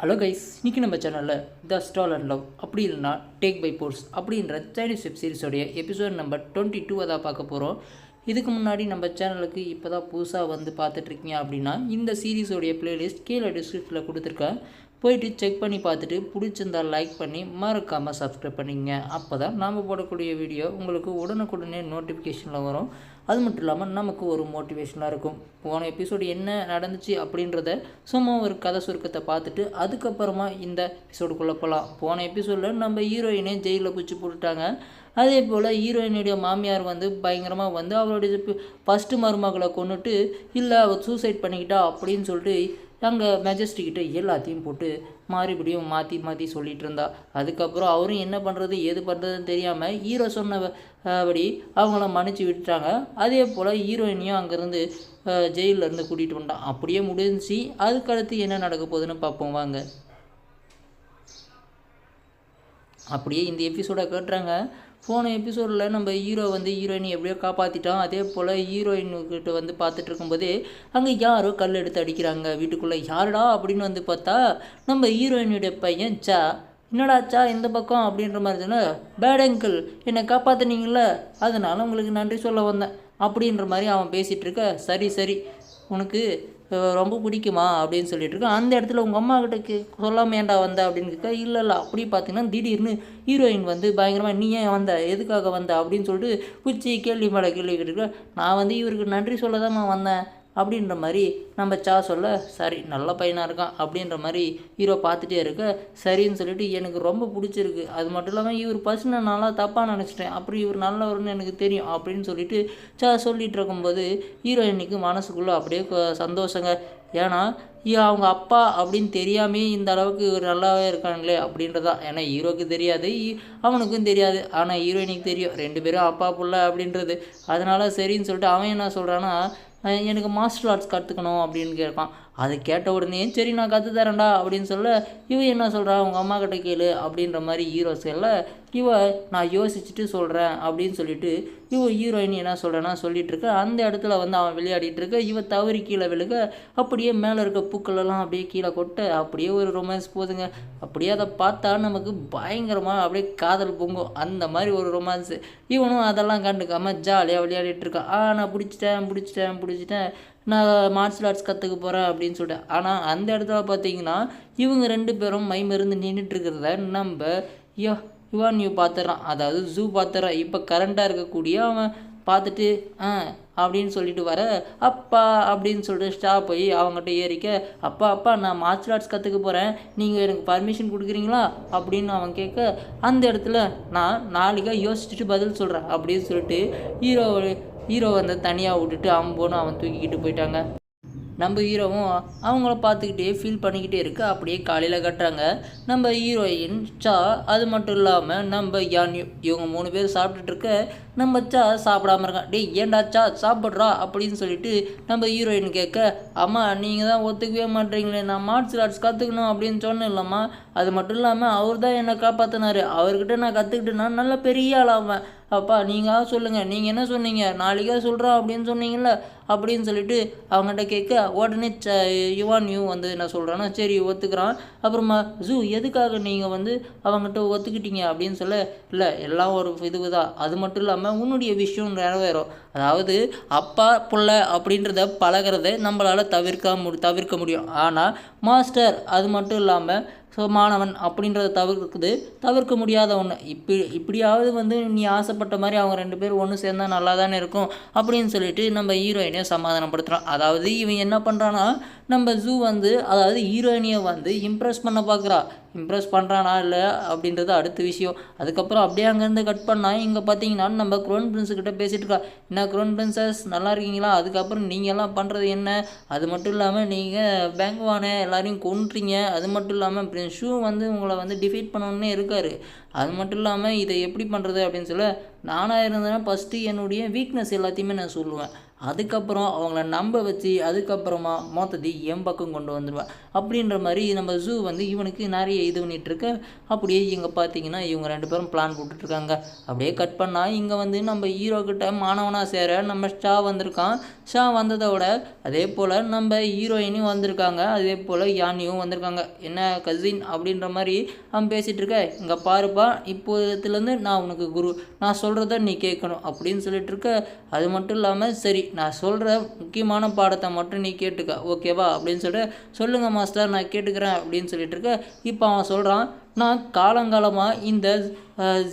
Hello guys, இன்றைக்கி நம்ம சேனலில் த ஸ்டால் அண்ட் லவ் அப்படி இல்லைனா டேக் பை போர்ஸ் அப்படின்ற சைனீஸ் வெப் சீரிஸோடைய எபிசோட் நம்பர் 22 தான் பார்க்க போகிறோம். இதுக்கு முன்னாடி நம்ம சேனலுக்கு இப்போ தான் புதுசாக வந்து பார்த்துட்ருக்கீங்க அப்படின்னா இந்த சீரீஸோடைய ப்ளேலிஸ்ட் கீழே டிஸ்கிரிப்ஷனில் கொடுத்துருக்கேன். போயிட்டு செக் பண்ணி பார்த்துட்டு பிடிச்சிருந்தால் லைக் பண்ணி மறக்காமல் சப்ஸ்கிரைப் பண்ணிங்க. அப்போ தான் நாம் போடக்கூடிய வீடியோ உங்களுக்கு உடனுக்குடனே நோட்டிஃபிகேஷனில் வரும். அது மட்டும் இல்லாமல் நமக்கு ஒரு மோட்டிவேஷனாக இருக்கும். போன எபிசோடு என்ன நடந்துச்சு அப்படின்றத சும்மா ஒரு கதை சுருக்கத்தை பார்த்துட்டு அதுக்கப்புறமா இந்த எபிசோடுக்குள்ளே போகலாம். போன எபிசோடில் நம்ம ஹீரோயினே ஜெயிலில் பிடிச்சி போட்டுட்டாங்க. அதே போல் ஹீரோயினுடைய மாமியார் வந்து பயங்கரமாக வந்து அவளுடைய ஃபஸ்ட்டு மருமகளை கொண்டுட்டு இல்லை அவள் சூசைட் பண்ணிக்கிட்டா அப்படின்னு சொல்லிட்டு அங்கே மெஜஸ்டிக்கிட்ட எல்லாத்தையும் போட்டு மறுபடியும் மாற்றி சொல்லிகிட்டு இருந்தா. அதுக்கப்புறம் அவரும் என்ன பண்ணுறது ஏது பண்ணுறதுன்னு தெரியாமல் ஹீரோ சொன்னபடி அவங்கள மன்னிச்சு விட்டுட்டாங்க. அதே போல் ஹீரோயினையும் அங்கேருந்து ஜெயிலேருந்து கூட்டிகிட்டு வந்தான். அப்படியே முடிஞ்சிச்சு. அதுக்கடுத்து என்ன நடக்க போகுதுன்னு பார்ப்போம் வாங்க. அப்படியே இந்த எபிசோடை கேட்டுறாங்க. போன எபிசோடில் நம்ம ஹீரோ வந்து ஹீரோயினை எப்படியோ காப்பாற்றிட்டான். அதே போல் ஹீரோயின்கிட்ட வந்து பார்த்துட்டு இருக்கும்போதே அங்கே யாரோ கல் எடுத்து அடிக்கிறாங்க வீட்டுக்குள்ளே. யாருடா அப்படின்னு வந்து பார்த்தா நம்ம ஹீரோயினுடைய பையன் என்னடாச்சா இந்த பக்கம் அப்படின்ற மாதிரி தானே. பேட் அங்கிள், என்னை காப்பாற்றினீங்கள, அதனால் உங்களுக்கு நன்றி சொல்ல வந்தேன் அப்படின்ற மாதிரி அவன் பேசிகிட்டு இருக்க. சரி உனக்கு ரொம்ப பிடிக்குமா அப்படின்னு சொல்லிட்டு இருக்கேன். அந்த இடத்துல உங்கள் அம்மா கிட்ட சொல்லாமல் ஏன்டா வந்த அப்படின்னு கேட்க, இல்லை அப்படி பார்த்தீங்கன்னா திடீர்னு ஹீரோயின் வந்து பயங்கரமாக நீ ஏன் வந்த எதுக்காக வந்த அப்படின்னு சொல்லிட்டு பிடிச்சி கேள்வி மேலே கேள்வி கேட்டுருக்கேன். நான் வந்து இவருக்கு நன்றி சொல்ல தான் வந்தேன் அப்படின்ற மாதிரி நம்ம சொல்ல, சரி நல்ல பையனாக இருக்கான் அப்படின்ற மாதிரி ஹீரோ பார்த்துட்டே இருக்க. சரின்னு சொல்லிட்டு எனக்கு ரொம்ப பிடிச்சிருக்கு. அது மட்டும் இல்லாமல் இவர் பர்சனை நல்லா தப்பாக நினச்சிட்டேன், அப்படி இவர் நல்லவர்னு எனக்கு தெரியும் அப்படின்னு சொல்லிட்டு சொல்லிகிட்டு இருக்கும்போது ஹீரோயினுக்கு மனசுக்குள்ளே அப்படியே சந்தோஷங்க. ஏன்னா அவங்க அப்பா அப்படின்னு தெரியாமே இந்த அளவுக்கு இவர் நல்லாவே இருக்காங்களே அப்படின்றதா. ஏன்னா ஹீரோக்கு தெரியாது, அவனுக்கும் தெரியாது, ஆனால் ஹீரோயினுக்கு தெரியும் ரெண்டு பேரும் அப்பா புள்ள அப்படின்றது. அதனால சரின்னு சொல்லிட்டு அவன் என்ன சொல்கிறான்னா, எனக்கு மார்ஷல் ஆர்ட்ஸ் கற்றுக்கணும் அப்படின்னு கேட்பான். அது கேட்ட உடனே சரி நான் கற்று தரேன்டா அப்படின்னு சொல்ல, இவன் என்ன சொல்கிறா உங்கள் அம்மா கிட்ட கேளு அப்படின்ற மாதிரி ஹீரோ சொல்ல, நான் யோசிச்சுட்டு சொல்கிறேன் அப்படின்னு சொல்லிட்டு ஹீரோயின் என்ன சொல்கிறேன்னா சொல்லிட்டு இருக்க. அந்த இடத்துல வந்து அவன் விளையாடிட்டு இருக்க. தவறி கீழே விழுக. அப்படியே மேலே இருக்க பூக்களெல்லாம் அப்படியே கீழே கொட்ட அப்படியே ஒரு ரொமான்ஸ் போதுங்க. அப்படியே அதை பார்த்தா நமக்கு பயங்கரமாக அப்படியே காதல் பொங்கும். அந்த மாதிரி ஒரு ரொமான்ஸு. இவனும் அதெல்லாம் கண்டுக்காமல் ஜாலியாக விளையாடிட்டு இருக்கான். நான் பிடிச்சிட்டேன், நான் மார்ஷல் ஆர்ட்ஸ் கற்றுக்க போகிறேன் அப்படின்னு சொல்லிட்டு. ஆனால் அந்த இடத்துல பார்த்தீங்கன்னா இவங்க ரெண்டு பேரும் மைமருந்து நின்றுட்டு இருக்கிறத நம்ம யுவான் பார்த்துட்றான். அதாவது ஜூ பார்த்துட்றான். இப்போ கரண்ட்டாக இருக்கக்கூடிய அவன் பார்த்துட்டு அப்படின்னு சொல்லிட்டு வர, அப்பா அப்படின்னு சொல்லிட்டு போய் அவங்ககிட்ட ஏறிக்க, அப்பா நான் மார்ஷல் ஆர்ட்ஸ் கற்றுக்க போகிறேன், நீங்கள் எனக்கு பர்மிஷன் கொடுக்குறீங்களா அப்படின்னு அவன் கேட்க, அந்த இடத்துல நான் நாளைக்கா யோசிச்சுட்டு பதில் சொல்கிறேன் அப்படின்னு சொல்லிட்டு ஹீரோ வந்து தனியாக விட்டுட்டு அம்போன்னு அவன் தூக்கிக்கிட்டு போயிட்டாங்க. நம்ம ஹீரோவும் அவங்கள பார்த்துக்கிட்டே ஃபீல் பண்ணிக்கிட்டே இருக்கு. அப்படியே காலையில் கட்டுறாங்க. நம்ம ஹீரோயின் அது மட்டும் இல்லாமல் நம்ம இவங்க 3 பேர் சாப்பிட்டுட்டு இருக்க. நம்ம சாப்பிடாம இருக்கான். டேய் ஏண்டாச்சா சாப்பிட்றா அப்படின்னு சொல்லிட்டு நம்ம ஹீரோயின் கேட்க, அம்மா நீங்கள் தான் ஒத்துக்கவே மாட்டீங்களே, நான் மார்ஷல் ஆர்ட்ஸ் கற்றுக்கணும் அப்படின்னு சொன்னேன் இல்லைம்மா. அது மட்டும் இல்லாமல் அவர் தான் என்னை காப்பாற்றினார், அவர்கிட்ட நான் கற்றுக்கிட்டேன்னா நல்ல பெரிய ஆளாவேன். அப்பா நீங்கள் சொல்லுங்கள், நீங்கள் என்ன சொன்னீங்க, நாளைக்கா சொல்கிறோம் அப்படின்னு சொன்னீங்கல்ல அப்படின்னு சொல்லிட்டு அவங்ககிட்ட கேட்க, உடனே யுவான் வந்து என்ன சொல்கிறான்னா சரி ஒத்துக்கிறான். அப்புறமா ஜூ எதுக்காக நீங்கள் வந்து அவங்ககிட்ட ஒத்துக்கிட்டீங்க அப்படின்னு சொல்ல, இல்லை எல்லாம் ஒரு இதுதான், அது மட்டும் இல்லாமல் உன்னுடைய விஷயம் நிறைவேறும். அதாவது அப்பா புள்ள அப்படின்றத பழகிறத நம்மளால் தவிர்க்க முடியும். ஆனால் மாஸ்டர் அது மட்டும் இல்லாமல் மாணவன் அப்படின்றத தவிர்க்க முடியாத ஒன்று. இப்படியாவது வந்து நீ ஆசைப்பட்ட மாதிரி அவங்க 2 பேரும் ஒன்று சேர்ந்தால் நல்லா தானே இருக்கும் அப்படின்னு சொல்லிட்டு நம்ம ஹீரோயினை சமாதானப்படுத்துகிறான். அதாவது இவன் என்ன பண்ணுறான்னா நம்ம ஜூ வந்து அதாவது ஹீரோயினியை வந்து இம்ப்ரெஸ் பண்ண பார்க்குறா. இம்ப்ரெஸ் பண்ணுறானா இல்லை அப்படின்றது அடுத்த விஷயம். அதுக்கப்புறம் அப்படியே அங்கேருந்து கட் பண்ணால் இங்கே பார்த்தீங்கன்னா நம்ம க்ரோன் பிரின்ஸுக்கிட்ட பேசிகிட்டு இருக்கா. என்ன க்ரோன் பிரின்சஸ் நல்லா இருக்கீங்களா, அதுக்கப்புறம் நீங்கள்லாம் பண்ணுறது என்ன, அது மட்டும் இல்லாமல் நீங்கள் பேங்க்வானே எல்லாரையும் கொண்டுறீங்க, அது மட்டும் இல்லாமல் பிரின்ஸ் ஷூ வந்து உங்களை வந்து டிஃபீட் பண்ணணுன்னே இருக்கார், அது மட்டும் இல்லாமல் இதை எப்படி பண்ணுறது அப்படின்னு சொல்ல, நானாக இருந்தேன்னா ஃபஸ்ட்டு என்னுடைய வீக்னஸ் எல்லாத்தையுமே நான் சொல்லுவேன், அதுக்கப்புறம் அவங்கள நம்ப வச்சு அதுக்கப்புறமா மொத்தத்தை என் பக்கம் கொண்டு வந்துடுவேன் அப்படின்ற மாதிரி நம்ம ஜூ வந்து இவனுக்கு நிறைய இது பண்ணிகிட்ருக்க. அப்படியே இங்கே பார்த்தீங்கன்னா இவங்க 2 பேரும் பிளான் போட்டுட்ருக்காங்க. அப்படியே கட் பண்ணால் இங்கே வந்து நம்ம ஹீரோக்கிட்ட மாணவனாக சேர நம்ம ஷா வந்திருக்கான். ஷா வந்ததோட அதே போல் நம்ம ஹீரோயினும் வந்திருக்காங்க. அதே போல் யானியும் வந்திருக்காங்க. என்ன கசின் அப்படின்ற மாதிரி அவன் பேசிகிட்டு இருக்க. இங்கே பாருப்பா, இப்போதுலேருந்து நான் உனக்கு குரு, நான் சொல்கிறத நீ கேட்கணும் அப்படின்னு சொல்லிட்டு இருக்க. அது மட்டும் இல்லாமல் சரி நான் சொல்கிற முக்கியமான பாடத்தை மட்டும் நீ கேட்டுக்க ஓகேவா அப்படின்னு சொல்லிட்டு, சொல்லுங்கள் மாஸ்டர் நான் கேட்டுக்கிறேன் அப்படின்னு சொல்லிட்டு இருக்க. இப்போ அவன் சொல்கிறான், நான் காலங்காலமாக இந்த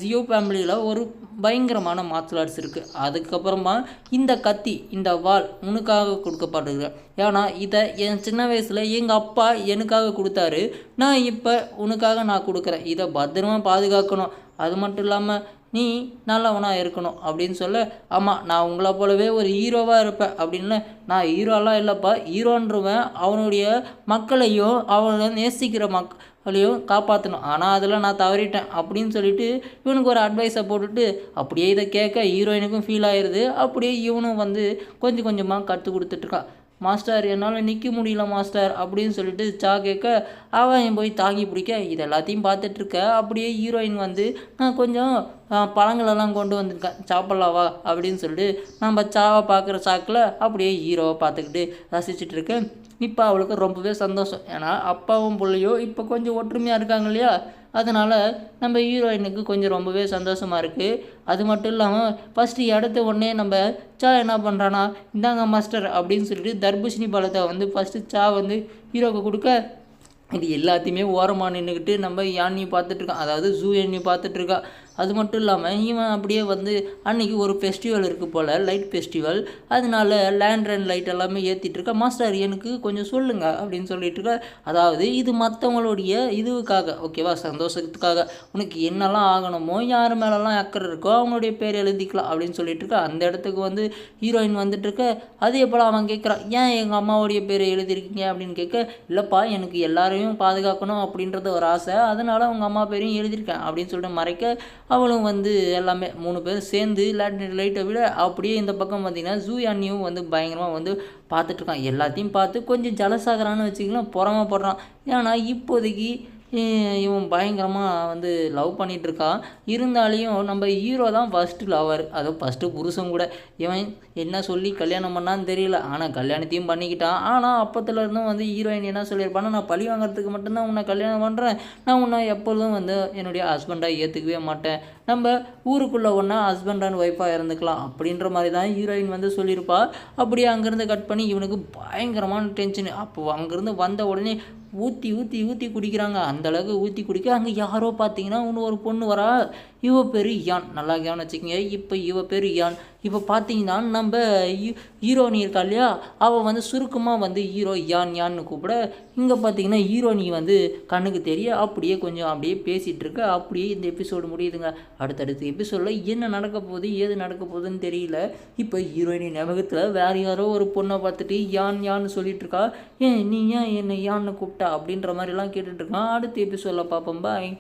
ஜியோ ஃபேமிலியில் ஒரு பயங்கரமான மார்ஷல் ஆர்ட்ஸ் இருக்குது. அதுக்கப்புறமா இந்த கத்தி இந்த வாள் உனக்காக கொடுக்கப்பட்டிருக்கு. ஏன்னா இதை என் சின்ன வயசில் எங்கள் அப்பா எனக்காக கொடுத்தாரு. நான் இப்போ உனக்காக நான் கொடுக்குறேன். இதை பத்திரமா பாதுகாக்கணும். அது மட்டும் இல்லாமல் நீ நல்லவனாக இருக்கணும் அப்படின்னு சொல்ல, ஆமாம் நான் உங்களை போலவே ஒரு ஹீரோவாக இருப்பேன் அப்படின்னு. நான் ஹீரோலாம் இல்லைப்பா, ஹீரோன்றவன் அவனுடைய மக்களையும் அவனை நேசிக்கிற மக்களையும் காப்பாற்றணும். ஆனால் அதில் நான் தவறிட்டேன் அப்படின்னு சொல்லிட்டு இவனுக்கு ஒரு அட்வைஸை போட்டுட்டு அப்படியே இதை கேட்க ஹீரோயினுக்கும் ஃபீல் ஆயிடுது. அப்படியே இவனும் வந்து கொஞ்சம் கொஞ்சமாக கற்றுக் கொடுத்துட்ருக்கான். மாஸ்டர் என்னால் நிற்க முடியல மாஸ்டர் அப்படின்னு சொல்லிட்டு சா கேட்க, அவன் போய் தாங்கி பிடிக்க இது எல்லாத்தையும் பார்த்துட்ருக்க. அப்படியே ஹீரோயின் வந்து நான் கொஞ்சம் பழங்களெல்லாம் கொண்டு வந்திருக்கேன் சாப்பிட்லாவா அப்படின்னு சொல்லிட்டு நம்ம சாவை பார்க்குற சாக்கில் அப்படியே ஹீரோவை பார்த்துக்கிட்டு ரசிச்சுட்டு இருக்கேன். இப்போ அவளுக்கு ரொம்பவே சந்தோஷம். ஏன்னா அப்பாவும் பிள்ளையும் இப்போ கொஞ்சம் ஒற்றுமையாக இருக்காங்க இல்லையா, அதனால் நம்ம ஹீரோயினுக்கு கொஞ்சம் ரொம்பவே சந்தோஷமாக இருக்குது. அது மட்டும் இல்லாமல் ஃபஸ்ட்டு எடுத்த உடனே நம்ம சா என்ன பண்ணுறான்னா, இந்தாங்க மாஸ்டர் அப்படின்னு சொல்லிட்டு தர்பூசணி பழத்தை வந்து ஃபஸ்ட்டு சா வந்து ஹீரோவுக்கு கொடுக்க, இது எல்லாத்தையுமே ஓரமாக நின்றுக்கிட்டு நம்ம யானி பார்த்துட்ருக்கான். அதாவது ஜூ யானி பார்த்துட்ருக்கா. அது மட்டும் இல்லாமல் இவன் அப்படியே வந்து அன்றைக்கி ஒரு ஃபெஸ்டிவல் இருக்குது போல், லைட் ஃபெஸ்டிவல். அதனால லேண்ட்ரன் லைட் எல்லாமே ஏற்றிட்டுருக்கா. மாஸ்டர் எனக்கு கொஞ்சம் சொல்லுங்கள் அப்படின்னு சொல்லிட்டுருக்க. அதாவது இது மற்றவங்களுடைய இதுவுக்காக ஓகேவா, சந்தோஷத்துக்காக உனக்கு என்னெல்லாம் ஆகணுமோ யார் மேலெல்லாம் அக்கறை இருக்கோ அவங்களுடைய பேர் எழுதிக்கலாம் அப்படின்னு சொல்லிட்டுருக்க. அந்த இடத்துக்கு வந்து ஹீரோயின் வந்துட்டுருக்க. அதே போல் அவன் கேட்குறான், ஏன் எங்கள் அம்மாவுடைய பேர் எழுதியிருக்கீங்க அப்படின்னு கேட்க, இல்லைப்பா எனக்கு எல்லாரையும் பாதுகாக்கணும் அப்படின்றது ஒரு ஆசை, அதனால் அவங்க அம்மா பேரையும் எழுதியிருக்கேன் அப்படின்னு சொல்லிட்டு மறைக்க, அவளும் வந்து எல்லாமே 3 பேரும் சேர்ந்து லைட்டை விட அப்படியே இந்த பக்கம் பார்த்திங்கன்னா ஜூ யானியும் வந்து பயங்கரமாக வந்து பார்த்துட்ருக்கான். எல்லாத்தையும் பார்த்து கொஞ்சம் ஜலசாகரான்னு வச்சுக்கலாம், பொறாமப்படுறான். ஏன்னா இப்போதைக்கு இவன் பயங்கரமாக வந்து லவ் பண்ணிகிட்ருக்கான். இருந்தாலையும் நம்ம ஹீரோ தான் ஃபஸ்ட்டு லவர், அதுவும் ஃபஸ்ட்டு புருஷன் கூட. இவன் என்ன சொல்லி கல்யாணம் பண்ணான்னு தெரியல, ஆனால் கல்யாணத்தையும் பண்ணிக்கிட்டான். ஆனால் அப்போத்துலேருந்தும் வந்து ஹீரோயின் என்ன சொல்லியிருப்பான்னா, நான் பழி வாங்குறதுக்கு மட்டும்தான் உன்னை கல்யாணம் பண்ணுறேன், நான் உன்னை எப்பொழுதும் வந்து என்னுடைய ஹஸ்பண்டாக ஏற்றுக்கவே மாட்டேன், நம்ம ஊருக்குள்ளே ஒன்றா ஹஸ்பண்ட் அண்ட் ஒய்ஃபாக இருந்துக்கலாம் அப்படின்ற மாதிரி தான் ஹீரோயின் வந்து சொல்லியிருப்பா. அப்படியே அங்கேருந்து கட் பண்ணி இவனுக்கு பயங்கரமான டென்ஷனு. அப்போ அங்கேருந்து வந்த உடனே ஊற்றி ஊற்றி ஊற்றி குடிக்கிறாங்க. அந்தளவுக்கு ஊற்றி குடிக்க அங்கே யாரோ பார்த்தீங்கன்னா இன்னும் ஒரு பொண்ணு வரா. இவ பேர் யான், நல்லா கவனம் வச்சுக்கோங்க. இப்போ இவ பேர் யான். இப்போ பார்த்தீங்கன்னா நம்ம ஹீரோனி இருக்கா இல்லையா, அவள் வந்து சுருக்கமாக வந்து ஹீரோ யான் யான்னு கூப்பிட, இங்கே பார்த்தீங்கன்னா ஹீரோனி வந்து கண்ணுக்கு தெரிய அப்படியே கொஞ்சம் அப்படியே பேசிகிட்டு இருக்க. அப்படியே இந்த எபிசோடு முடியுதுங்க. அடுத்தடுத்த எபிசோடில் என்ன நடக்க போகுது ஏது நடக்க போகுதுன்னு தெரியல. இப்போ ஹீரோயினி ஞாபகத்தில் வேறு யாரோ ஒரு பொண்ணை பார்த்துட்டு யான் யான்னு சொல்லிட்டு இருக்கா. ஏன் நீ ஏன் என்னை யான்னு கூப்பிட்டா அப்படின்ற மாதிரிலாம் கேட்டுட்ருக்கான். அடுத்த எபிசோடில் பார்ப்போம். பாய்.